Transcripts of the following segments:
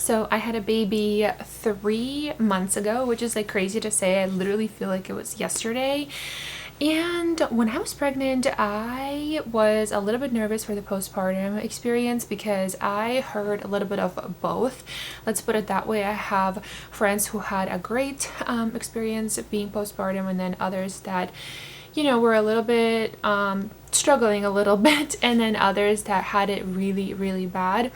So I had a baby 3 months ago, which is like crazy to say. I literally feel like it was yesterday. And when I was pregnant, I was a little bit nervous for the postpartum experience because I heard a little bit of both. Let's put it that way. I have friends who had a great experience of being postpartum, and then others that, you know, were a little bit struggling a little bit, and then others that had it really, really bad.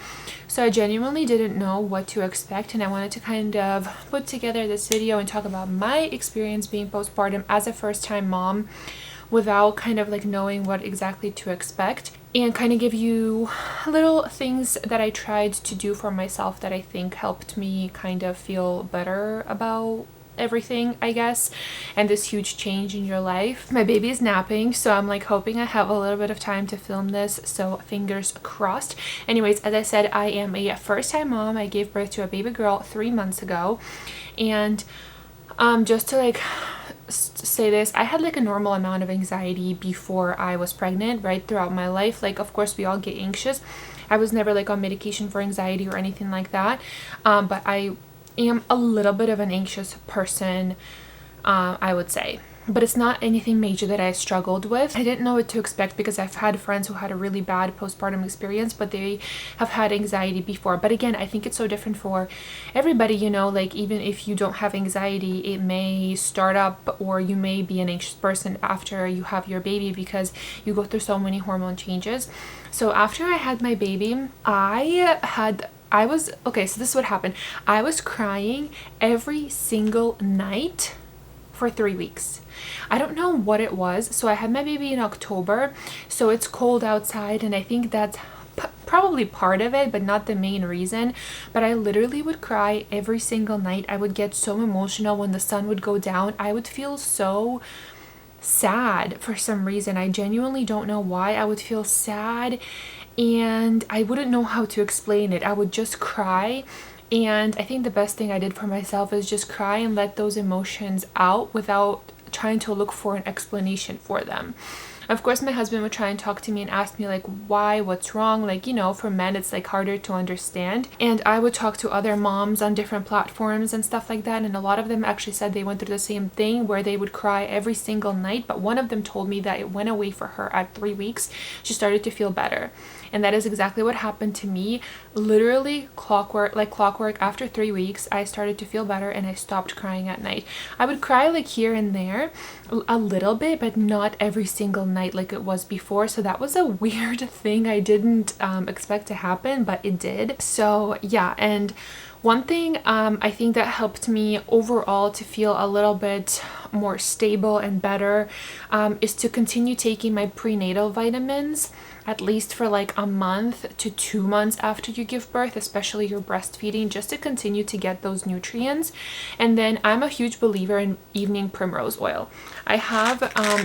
So I genuinely didn't know what to expect, and I wanted to kind of put together this video and talk about my experience being postpartum as a first-time mom without kind of like knowing what exactly to expect, and kind of give you little things that I tried to do for myself that I think helped me kind of feel better about everything, I guess, and this huge change in your life. My baby is napping, so I'm like hoping I have a little bit of time to film this, so fingers crossed. Anyways, as I said, I am a first-time mom. I gave birth to a baby girl 3 months ago, and just to like say this, I had like a normal amount of anxiety before I was pregnant, right, throughout my life. Like, of course we all get anxious. I was never like on medication for anxiety or anything like that, but I am a little bit of an anxious person, I would say, but it's not anything major that I struggled with. I didn't know what to expect because I've had friends who had a really bad postpartum experience, but they have had anxiety before. But again, I think it's so different for everybody, you know, like even if you don't have anxiety, it may start up, or you may be an anxious person after you have your baby because you go through so many hormone changes. So after I had my baby, okay, so this is what happened. I was crying every single night for 3 weeks. I don't know what it was. So I had my baby in October, so it's cold outside, and I think that's probably part of it, but not the main reason. But I literally would cry every single night. I would get so emotional when the sun would go down. I would feel so sad for some reason. I genuinely don't know why. I would feel sad, and I wouldn't know how to explain it. I would just cry, and I think the best thing I did for myself is just cry and let those emotions out without trying to look for an explanation for them. Of course, my husband would try and talk to me and ask me like, why, what's wrong? Like, you know, for men, it's like harder to understand. And I would talk to other moms on different platforms and stuff like that. And a lot of them actually said they went through the same thing where they would cry every single night. But one of them told me that it went away for her at 3 weeks. She started to feel better. And that is exactly what happened to me. Literally clockwork, after 3 weeks, I started to feel better and I stopped crying at night. I would cry like here and there a little bit, but not every single night like it was before. So that was a weird thing I didn't expect to happen, but it did. So yeah, and one thing I think that helped me overall to feel a little bit more stable and better is to continue taking my prenatal vitamins at least for like a month to 2 months after you give birth, especially you're breastfeeding, just to continue to get those nutrients. And then I'm a huge believer in evening primrose oil. I have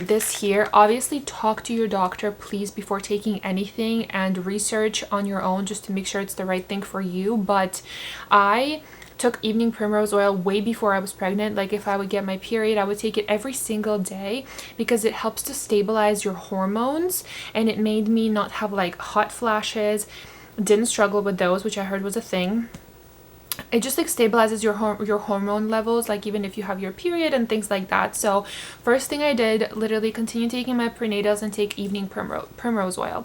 this here. Obviously talk to your doctor, please, before taking anything, and research on your own just to make sure it's the right thing for you. But I took evening primrose oil way before I was pregnant. Like if I would get my period, I would take it every single day because it helps to stabilize your hormones, and it made me not have like hot flashes. Didn't struggle with those, which I heard was a thing. It just like stabilizes your hormone levels, like even if you have your period and things like that. So first thing I did, literally continue taking my prenatals and take evening primrose oil.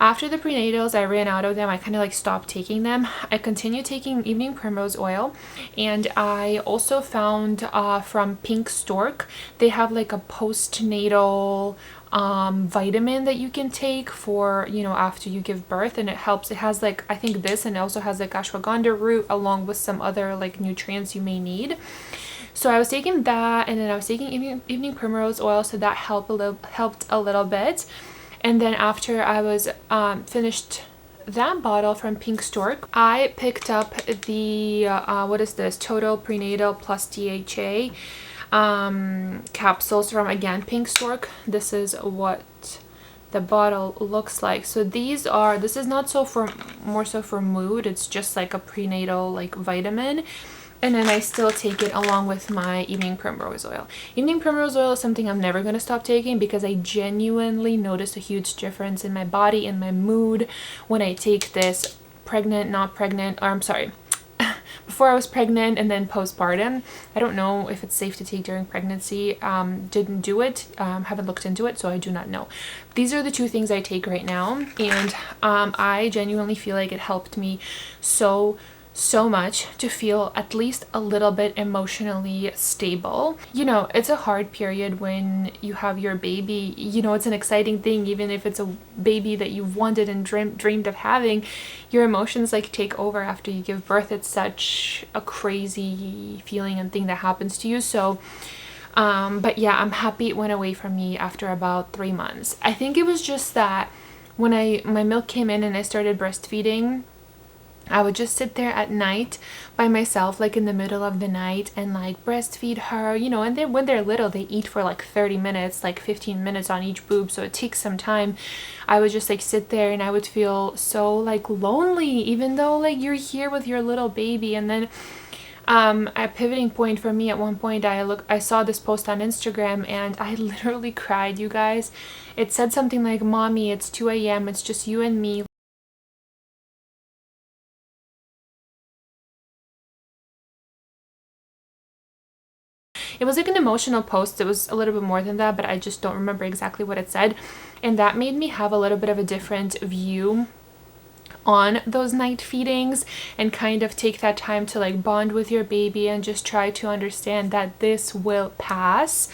After the prenatals, I ran out of them. I kind of like stopped taking them. I continued taking evening primrose oil, and I also found from Pink Stork, they have like a postnatal vitamin that you can take for, you know, after you give birth, and it helps. It has like, I think this, and it also has like ashwagandha root along with some other like nutrients you may need. So I was taking that, and then I was taking evening primrose oil, so that helped a little bit. And then after I was finished that bottle from Pink Stork, I picked up the what is this, Total Prenatal Plus DHA capsules from, again, Pink Stork. This is what the bottle looks like. So this is not more so for mood. It's just like a prenatal like vitamin. And then I still take it along with my evening primrose oil. Evening primrose oil is something I'm never going to stop taking because I genuinely notice a huge difference in my body and my mood when I take this, pregnant, not pregnant, or I'm sorry, before I was pregnant and then postpartum. I don't know if it's safe to take during pregnancy. Didn't do it, haven't looked into it, so I do not know. These are the two things I take right now, and I genuinely feel like it helped me so much to feel at least a little bit emotionally stable. You know, it's a hard period when you have your baby. You know, it's an exciting thing, even if it's a baby that you've wanted and dreamed of having. Your emotions like take over after you give birth. It's such a crazy feeling and thing that happens to you. So but yeah, I'm happy it went away from me after about 3 months. I think it was just that when my milk came in and I started breastfeeding, I would just sit there at night by myself, like in the middle of the night, and like breastfeed her, you know, and then when they're little, they eat for like 30 minutes, like 15 minutes on each boob. So it takes some time. I would just like sit there and I would feel so like lonely, even though like you're here with your little baby. And then a pivoting point for me at one point, I saw this post on Instagram and I literally cried, you guys. It said something like, "Mommy, it's 2 a.m. It's just you and me." It was like an emotional post. It was a little bit more than that, but I just don't remember exactly what it said. And that made me have a little bit of a different view on those night feedings and kind of take that time to like bond with your baby and just try to understand that this will pass.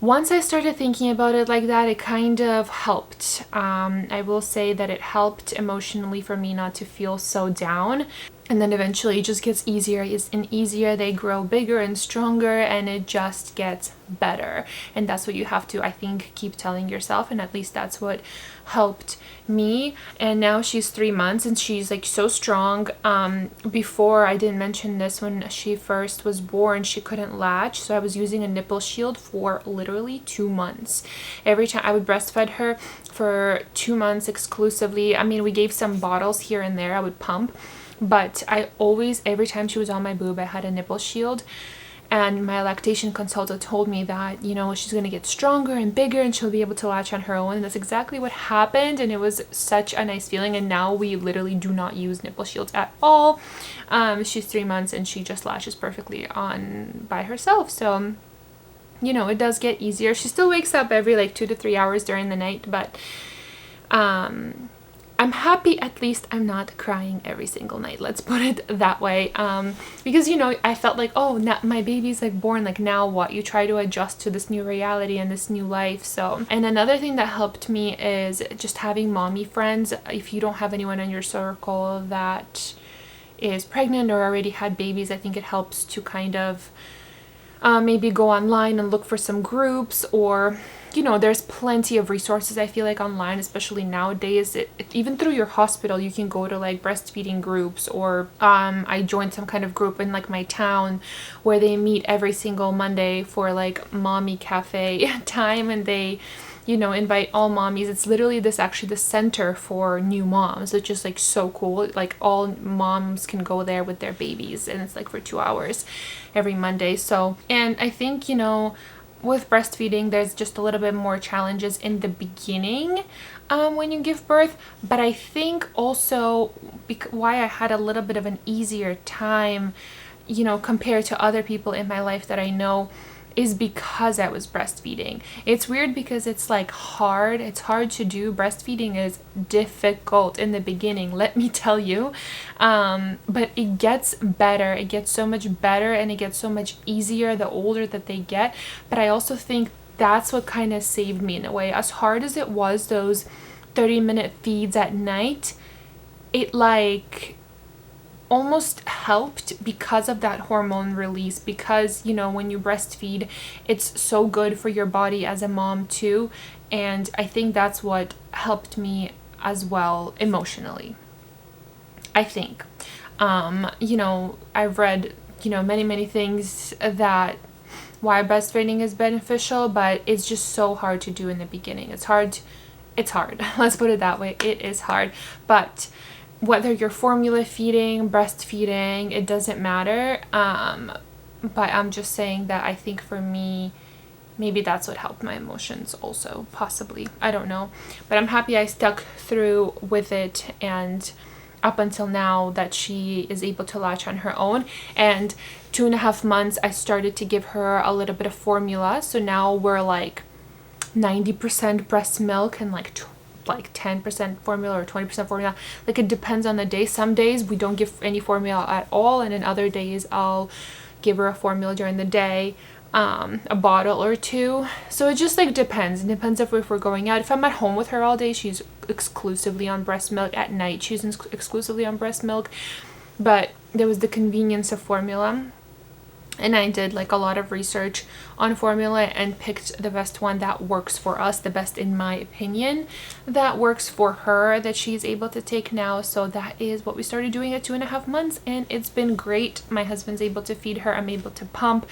Once I started thinking about it like that, it kind of helped. I will say that it helped emotionally for me not to feel so down. And then eventually it just gets easier and easier. They grow bigger and stronger and it just gets better. And that's what you have to, I think, keep telling yourself. And at least that's what helped me. And now she's 3 months and she's like so strong. Before, I didn't mention this, when she first was born, she couldn't latch. So I was using a nipple shield for literally 2 months. Every time I would breastfeed her for 2 months exclusively. I mean, we gave some bottles here and there. I would pump. But I always, every time she was on my boob, I had a nipple shield. And my lactation consultant told me that, you know, she's going to get stronger and bigger and she'll be able to latch on her own. And that's exactly what happened. And it was such a nice feeling. And now we literally do not use nipple shields at all. She's 3 months and she just latches perfectly on by herself. So, you know, it does get easier. She still wakes up every like 2 to 3 hours during the night. But I'm happy at least I'm not crying every single night, let's put it that way. Because, you know, I felt like, oh, now my baby's like born, like now what? You try to adjust to this new reality and this new life. So, and another thing that helped me is just having mommy friends. If you don't have anyone in your circle that is pregnant or already had babies, I think it helps to kind of maybe go online and look for some groups, or you know, there's plenty of resources I feel like online, especially nowadays. Even through your hospital, you can go to like breastfeeding groups, or I joined some kind of group in like my town where they meet every single Monday for like mommy cafe time, and they, you know, invite all mommies. It's literally this center for new moms. It's just like so cool. Like all moms can go there with their babies, and it's like for 2 hours every Monday. So, and I think, you know, with breastfeeding, there's just a little bit more challenges in the beginning when you give birth. But I think also why I had a little bit of an easier time, you know, compared to other people in my life that I know, is because I was breastfeeding. It's weird because it's like hard. It's hard to do. Breastfeeding is difficult in the beginning, let me tell you. But it gets better. It gets so much better and it gets so much easier the older that they get. But I also think that's what kind of saved me in a way. As hard as it was, those 30-minute feeds at night, it like almost helped because of that hormone release, because, you know, when you breastfeed, it's so good for your body as a mom too. And I think that's what helped me as well emotionally, I think. You know, I've read, you know, many things that why breastfeeding is beneficial, but it's just so hard to do in the beginning. It's hard. Let's put it that way. It is hard. But whether you're formula feeding, breastfeeding, it doesn't matter. But I'm just saying that I think for me, maybe that's what helped my emotions also, possibly. I don't know. But I'm happy I stuck through with it, and up until now that she is able to latch on her own. And 2.5 months I started to give her a little bit of formula, so now we're like 90% breast milk and like 10% formula or 20% formula. Like, it depends on the day. Some days we don't give any formula at all, and in other days I'll give her a formula during the day, a bottle or two. So it just like depends. It depends if we're going out. If I'm at home with her all day, she's exclusively on breast milk. At night she's exclusively on breast milk. But there was the convenience of formula, and I did like a lot of research on formula and picked the best one that works for us, the best in my opinion, that works for her, that she's able to take now. So that is what we started doing at 2.5 months, and it's been great. My husband's able to feed her, I'm able to pump,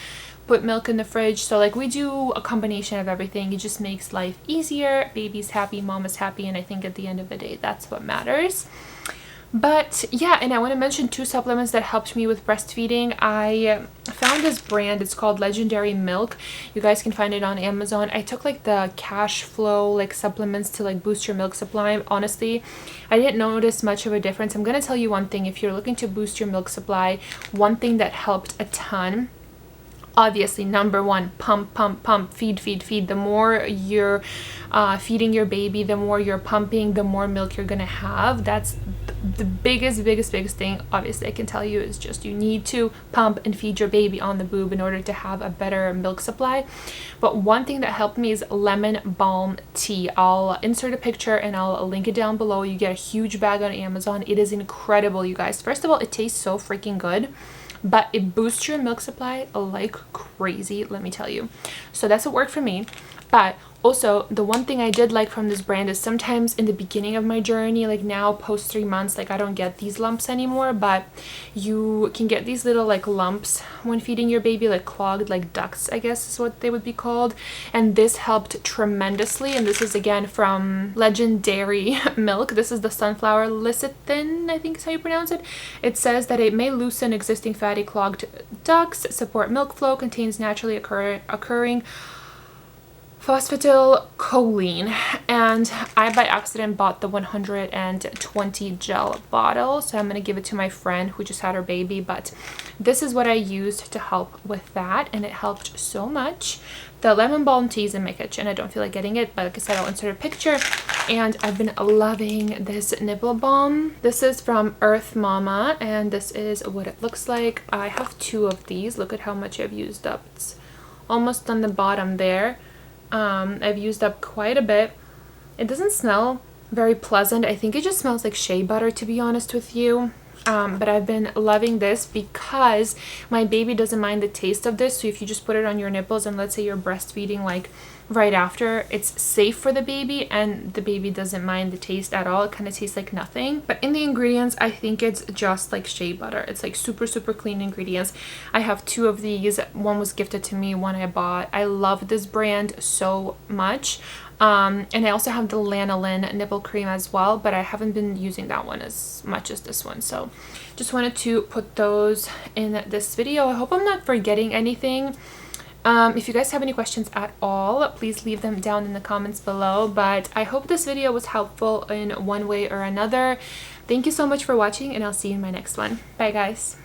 put milk in the fridge. So like we do a combination of everything. It just makes life easier. Baby's happy, mom is happy, and I think at the end of the day that's what matters. But yeah, and I want to mention 2 supplements that helped me with breastfeeding. I found this brand, it's called Legendary Milk. You guys can find it on Amazon. I took like the cash flow like supplements to like boost your milk supply. Honestly, I didn't notice much of a difference. I'm gonna tell you one thing. If you're looking to boost your milk supply, one thing that helped a ton, obviously, number one, pump, feed. The more you're feeding your baby, the more you're pumping, the more milk you're gonna have. That's the biggest thing, obviously, I can tell you, is just you need to pump and feed your baby on the boob in order to have a better milk supply. But one thing that helped me is lemon balm tea. I'll insert a picture and I'll link it down below. You get a huge bag on Amazon. It is incredible, you guys. First of all, it tastes so freaking good, but it boosts your milk supply like crazy, let me tell you. So that's what worked for me. But also, the one thing I did like from this brand is sometimes in the beginning of my journey, like now post 3 months, like I don't get these lumps anymore, but you can get these little like lumps when feeding your baby, like clogged like ducts, I guess is what they would be called. And this helped tremendously. And this is again from Legendary Milk. This is the sunflower lecithin, I think is how you pronounce it. It says that it may loosen existing fatty clogged ducts, support milk flow, contains naturally occurring phosphatidylcholine, and I by accident bought the 120 gel bottle, so I'm gonna give it to my friend who just had her baby. But this is what I used to help with that, and it helped so much. The lemon balm tea is in my kitchen. I don't feel like getting it, but like I said, I'll insert a picture. And I've been loving this nipple balm. This is from Earth Mama, and this is what it looks like. I have 2 of these. Look at how much I've used up. It's almost on the bottom there. I've used up quite a bit. It doesn't smell very pleasant. I think it just smells like shea butter, to be honest with you. But I've been loving this because my baby doesn't mind the taste of this. So if you just put it on your nipples and let's say you're breastfeeding like right after, it's safe for the baby and the baby doesn't mind the taste at all. It kind of tastes like nothing. But in the ingredients, I think it's just like shea butter. It's like super clean ingredients. I have 2 of these. One was gifted to me, one I bought. I love this brand so much. And I also have the lanolin nipple cream as well, but I haven't been using that one as much as this one. So just wanted to put those in this video. I hope I'm not forgetting anything. If you guys have any questions at all, please leave them down in the comments below. But I hope this video was helpful in one way or another. Thank you so much for watching, and I'll see you in my next one. Bye, guys.